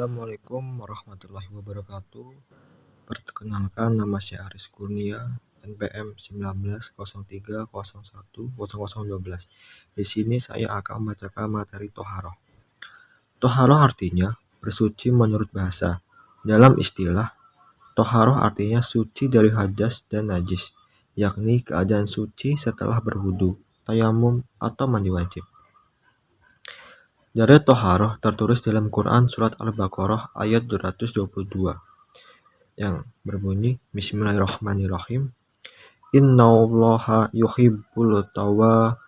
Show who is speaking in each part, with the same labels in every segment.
Speaker 1: Assalamualaikum warahmatullahi wabarakatuh. Perkenalkan, nama saya Aris Kurnia, NPM 1903010012. Di sini saya akan membacakan materi Toharoh. Toharoh artinya bersuci menurut bahasa. Dalam istilah, Toharoh artinya suci dari hadas dan najis, yakni keadaan suci setelah berwudu, tayamum, atau mandi wajib. Dari Toharoh tertulis dalam Quran Surat Al-Baqarah ayat 222 yang berbunyi Bismillahirrahmanirrahim. Innallaha yuhibbul tawwabina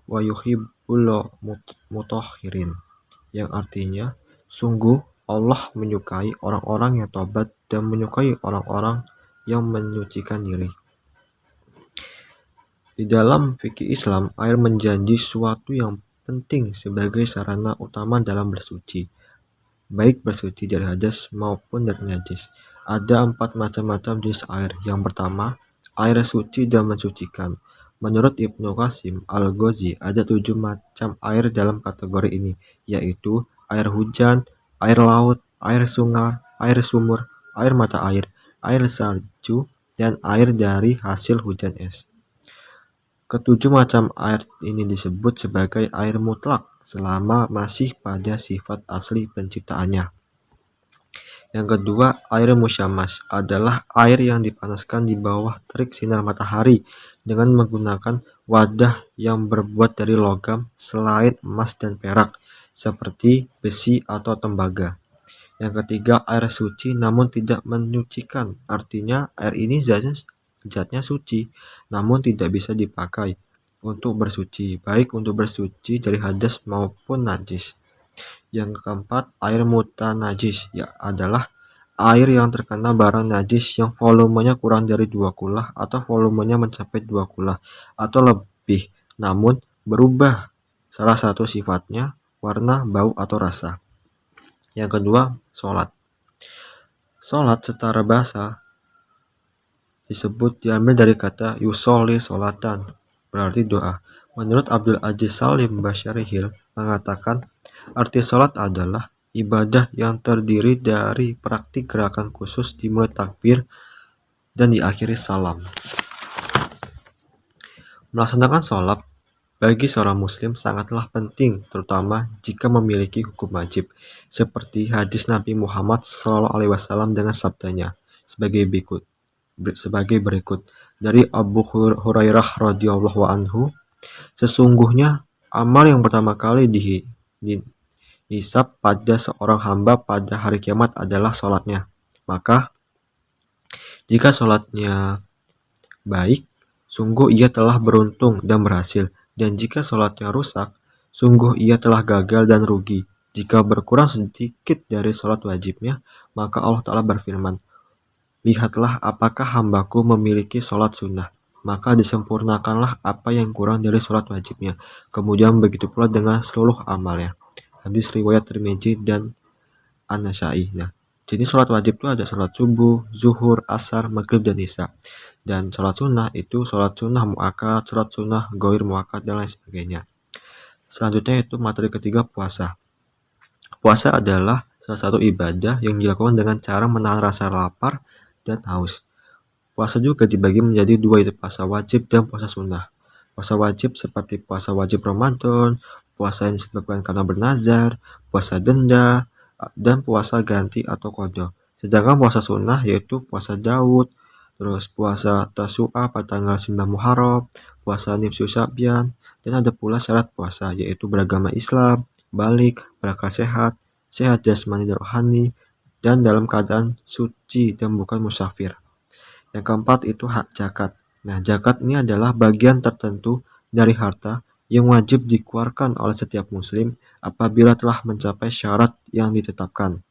Speaker 1: wa yuhibbul mutahhirin, yang artinya sungguh Allah menyukai orang-orang yang tobat dan menyukai orang-orang yang menyucikan diri. Di dalam fikih Islam, air menjadi suatu yang penting sebagai sarana utama dalam bersuci, baik bersuci dari hadas maupun dari najis. Ada 4 macam jenis air. Yang pertama, air suci dan mensucikan. Menurut Ibnu Qasim Al-Ghazi, ada 7 macam air dalam kategori ini, yaitu air hujan, air laut, air sungai, air sumur, air mata air salju, dan air dari hasil hujan es. Ketujuh macam air ini disebut sebagai air mutlak selama masih pada sifat asli penciptaannya. Yang kedua, air musyammas adalah air yang dipanaskan di bawah terik sinar matahari dengan menggunakan wadah yang berbuat dari logam selain emas dan perak, seperti besi atau tembaga. Yang ketiga, air suci namun tidak menyucikan, artinya air ini zatnya suci, namun tidak bisa dipakai untuk bersuci, baik untuk bersuci dari hadas maupun najis. Yang keempat, air mutanajis adalah air yang terkena barang najis yang volumenya kurang dari 2 kulah atau volumenya mencapai 2 kulah atau lebih, namun berubah salah satu sifatnya, warna, bau, atau rasa. Yang kedua, sholat. Sholat secara bahasa diambil dari kata yusolli sholatan, berarti doa. Menurut Abdul Aziz Salim Basyarihil mengatakan, arti sholat adalah ibadah yang terdiri dari praktik gerakan khusus dimulai takbir dan diakhiri salam. Melaksanakan sholat bagi seorang muslim sangatlah penting, terutama jika memiliki hukum wajib, seperti hadis Nabi Muhammad SAW dengan sabdanya sebagai berikut. Dari Abu Hurairah radhiyallahu anhu, sesungguhnya amal yang pertama kali dihisab pada seorang hamba pada hari kiamat adalah sholatnya. Maka jika sholatnya baik, sungguh ia telah beruntung dan berhasil. Dan jika sholatnya rusak, sungguh ia telah gagal dan rugi. Jika berkurang sedikit dari sholat wajibnya, maka Allah Ta'ala berfirman, lihatlah apakah hambaku memiliki sholat sunnah, maka disempurnakanlah apa yang kurang dari sholat wajibnya. Kemudian begitu pula dengan seluruh amalnya. Hadis riwayat Tirmidzi dan An-Nasa'i. Nah, jadi sholat wajib itu ada sholat subuh, zuhur, asar, maghrib, dan isya. Dan sholat sunnah itu sholat sunnah mu'akkad, sholat sunnah ghair mu'akkad, dan lain sebagainya. Selanjutnya itu materi ketiga, puasa. Puasa adalah salah satu ibadah yang dilakukan dengan cara menahan rasa lapar dan haus. Puasa juga dibagi menjadi 2, yaitu puasa wajib dan puasa sunnah. Puasa wajib seperti puasa wajib Ramadan, puasa yang disebabkan karena bernazar, puasa denda, dan puasa ganti atau qadha. Sedangkan puasa sunnah yaitu puasa Daud, terus puasa Tasu'a pada tanggal 9 Muharram, puasa Nisfu Sya'ban, dan ada pula syarat puasa yaitu beragama Islam, balik, berakal sehat jasmani dan rohani, dan dalam keadaan suci dan bukan musafir. Yang keempat itu hak zakat. Nah, zakat ini adalah bagian tertentu dari harta yang wajib dikeluarkan oleh setiap muslim apabila telah mencapai syarat yang ditetapkan.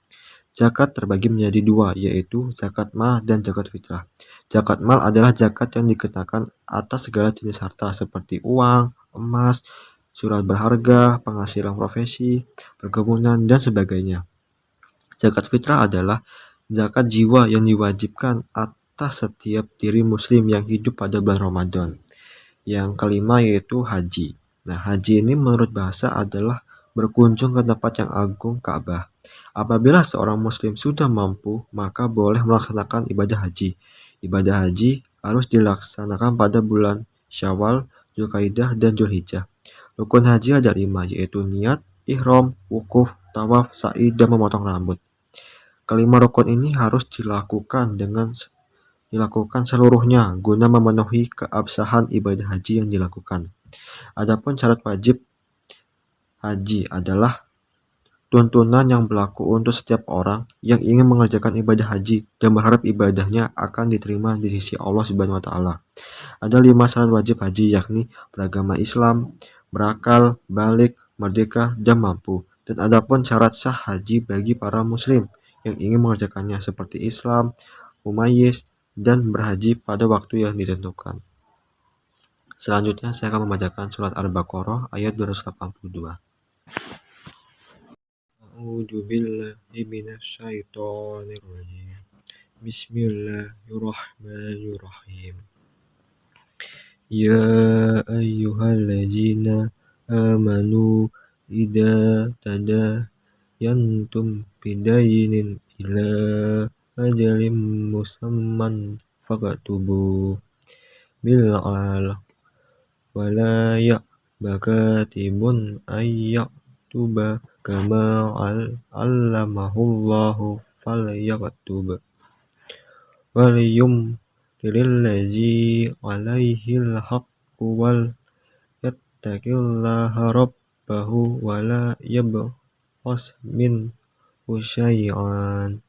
Speaker 1: Zakat terbagi menjadi 2, yaitu zakat mal dan zakat fitrah. Zakat mal adalah zakat yang dikenakan atas segala jenis harta seperti uang, emas, surat berharga, penghasilan profesi, perkebunan, dan sebagainya. Zakat fitrah adalah zakat jiwa yang diwajibkan atas setiap diri muslim yang hidup pada bulan Ramadan. Yang kelima yaitu haji. Nah, haji ini menurut bahasa adalah berkunjung ke tempat yang agung Ka'bah. Apabila seorang muslim sudah mampu, maka boleh melaksanakan ibadah haji. Ibadah haji harus dilaksanakan pada bulan Syawal, Zulkaidah, dan Zulhijjah. Rukun haji ada 5, yaitu niat, ihram, wukuf, tawaf, sa'i, dan memotong rambut. Kelima rukun ini harus dilakukan seluruhnya guna memenuhi keabsahan ibadah haji yang dilakukan. Adapun syarat wajib haji adalah tuntunan yang berlaku untuk setiap orang yang ingin mengerjakan ibadah haji dan berharap ibadahnya akan diterima di sisi Allah Subhanahu wa taala. Ada 5 syarat wajib haji, yakni beragama Islam, berakal, balik, merdeka, dan mampu. Dan adapun syarat sah haji bagi para muslim yang ingin mengerjakannya seperti Islam, mumayyiz, dan berhaji pada waktu yang ditentukan. Selanjutnya saya akan membacakan surat Al-Baqarah ayat 282. A'udzu billahi minasyaitonir rajim. Bismillahirrahmanirrahim. Ya ayyuhallazina amanu idza tadayantum bidainin ila ajalin musamman faktubu bil'al wala ya'bakatibun ayyaktuba kama allamahullahu falyaktub waliyum lillazi alaihil haqqu wal yattaqillaha rabbahu wala yabkhas min syai'an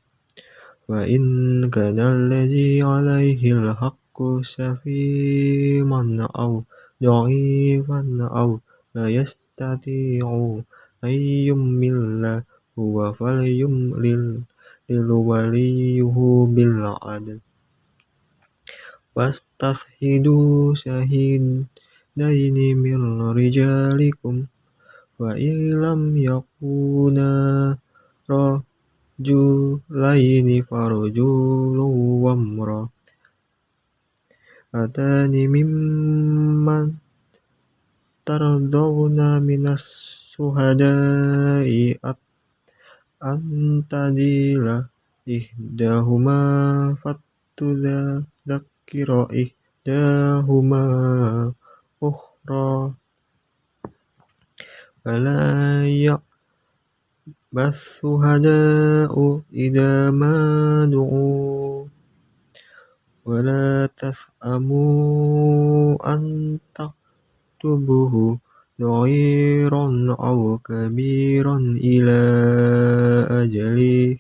Speaker 1: wa in kana allazi alaihil haqqu safiman aw dha'ifan aw la yastati'u ayyumilla huwa falyumlil waliyuhu bil adl wastashhidu shahidaini min rijalikum wa illam yakuna rajulaini farajulun wa imra'atani mimman tardawna minas suhada'i antadila ihdahuma fatudzakkira ihdahuma ukhra wala ya'bas suhada'u idza ma du'u wala tas'amu an taktubuhu dha'iran aw kabiran ila ajali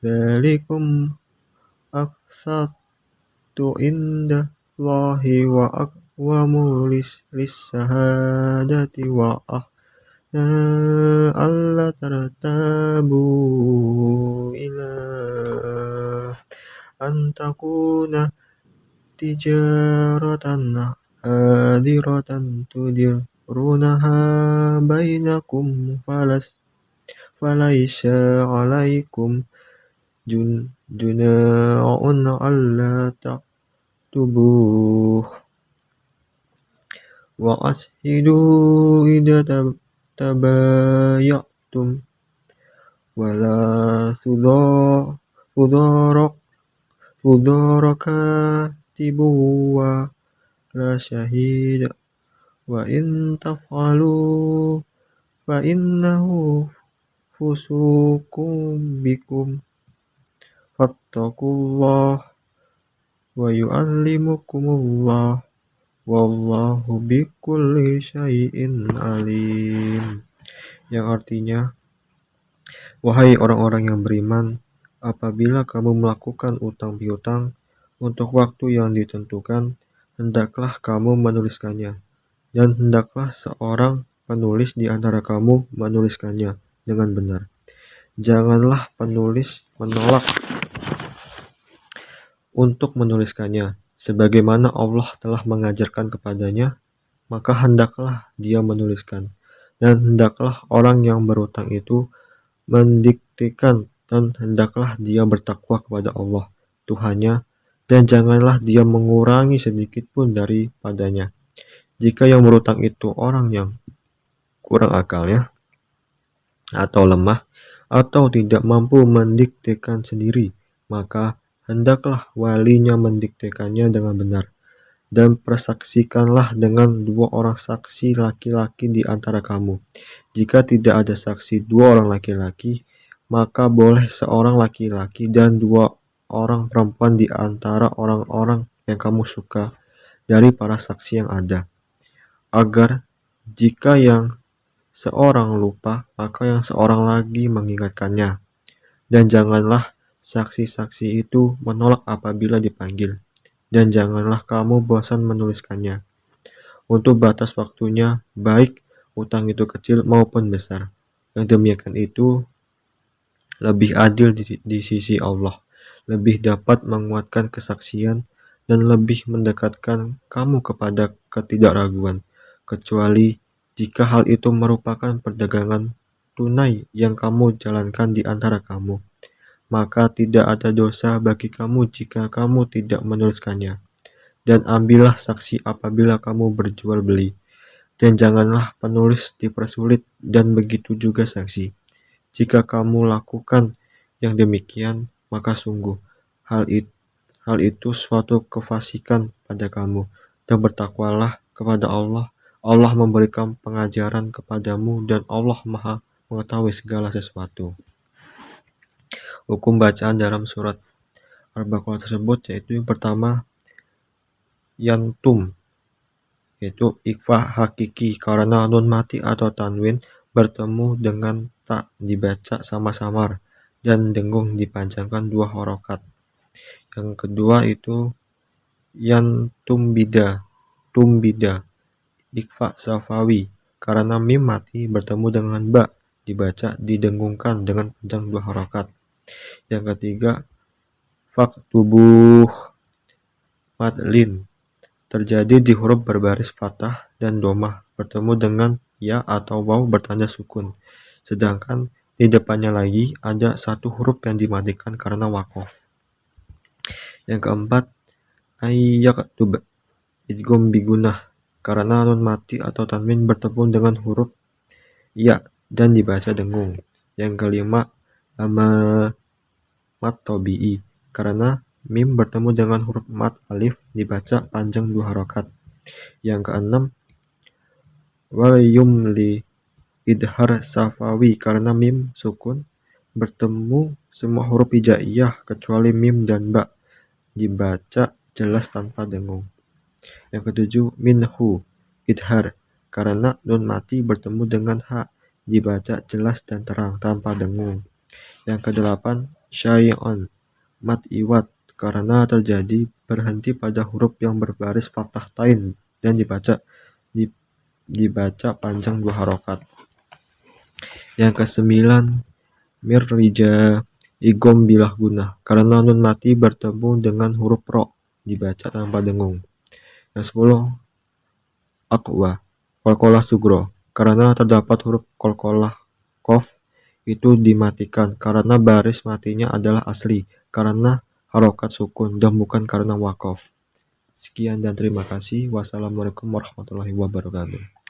Speaker 1: dzalikum aqsatu indallahi wa aqwamu lis-shahadati wa ahna alla tartabu ila an takuna tijaratan hadiratan tudirunaha bainakum falaisa alaikum junahun alla taktubuh wa ashidu idza tabayatum wala katibu wa la syahida wa in taf'alu fa innahu fusuqum bikum fattaqullah wa yu'allimukumullah wallahu bikulli syai'in alim, yang artinya, wahai orang-orang yang beriman, apabila kamu melakukan utang piutang untuk waktu yang ditentukan, hendaklah kamu menuliskannya, dan hendaklah seorang penulis di antara kamu menuliskannya dengan benar. Janganlah penulis menolak untuk menuliskannya, sebagaimana Allah telah mengajarkan kepadanya, maka hendaklah dia menuliskan, dan hendaklah orang yang berutang itu mendiktekan, dan hendaklah dia bertakwa kepada Allah, Tuhannya, dan janganlah dia mengurangi sedikit pun daripadanya. Jika yang berutang itu orang yang kurang akalnya, atau lemah atau tidak mampu mendiktekan sendiri, maka hendaklah walinya mendiktekannya dengan benar. Dan persaksikanlah dengan 2 orang saksi laki-laki di antara kamu. Jika tidak ada saksi 2 orang laki-laki, maka boleh seorang laki-laki dan 2 orang perempuan di antara orang-orang yang kamu suka dari para saksi yang ada, agar jika yang seorang lupa, maka yang seorang lagi mengingatkannya. Dan janganlah saksi-saksi itu menolak apabila dipanggil, dan janganlah kamu bosan menuliskannya. Untuk batas waktunya, baik utang itu kecil maupun besar. Yang demikian itu lebih adil di sisi Allah, lebih dapat menguatkan kesaksian, dan lebih mendekatkan kamu kepada ketidakraguan, kecuali jika hal itu merupakan perdagangan tunai yang kamu jalankan di antara kamu, maka tidak ada dosa bagi kamu jika kamu tidak menuliskannya. Dan ambillah saksi apabila kamu berjual beli, dan janganlah penulis dipersulit, dan begitu juga saksi. Jika kamu lakukan yang demikian, maka sungguh hal itu, suatu kefasikan pada kamu, dan bertakwalah kepada Allah. Allah memberikan pengajaran kepadamu, dan Allah Maha mengetahui segala sesuatu. Hukum bacaan dalam surat Al-Baqarah tersebut yaitu yang pertama, yantum, yaitu ikhfa hakiki karena nun mati atau tanwin bertemu dengan tak dibaca sama samar dan dengung dipanjangkan 2 harokat. Yang kedua itu tumbida, ikhfa safawi karena mim mati bertemu dengan ba dibaca didengungkan dengan panjang 2 harokat. Yang ketiga faktubuh madlin, terjadi di huruf berbaris fathah dan domah bertemu dengan ya atau waw bertanda sukun, sedangkan di depannya lagi ada satu huruf yang dimatikan karena wakof. Yang keempat ayyaktub, idgham bigunah karena nun mati atau tanwin bertemu dengan huruf ya dan dibaca dengung. Yang kelima mat tabi'i karena mim bertemu dengan huruf mat alif dibaca panjang 2 harokat. Yang keenam wal yumli idhar safawi karena mim sukun bertemu semua huruf hijaiyah kecuali mim dan ba dibaca jelas tanpa dengung. Yang ketujuh minhu idhar karena nun mati bertemu dengan ha dibaca jelas dan terang tanpa dengung. Yang kedelapan syai'on mat iwat karena terjadi berhenti pada huruf yang berbaris fathah tain dan dibaca panjang 2 harokat. Yang kesembilan mirrija igom bilah gunah karena nun mati bertemu dengan huruf ro dibaca tanpa dengung. Yang 10 aqwa qalqalah sugro karena terdapat huruf qalqalah qaf itu dimatikan karena baris matinya adalah asli karena harokat sukun dan bukan karena wakof. Sekian dan terima kasih. Wassalamualaikum warahmatullahi wabarakatuh.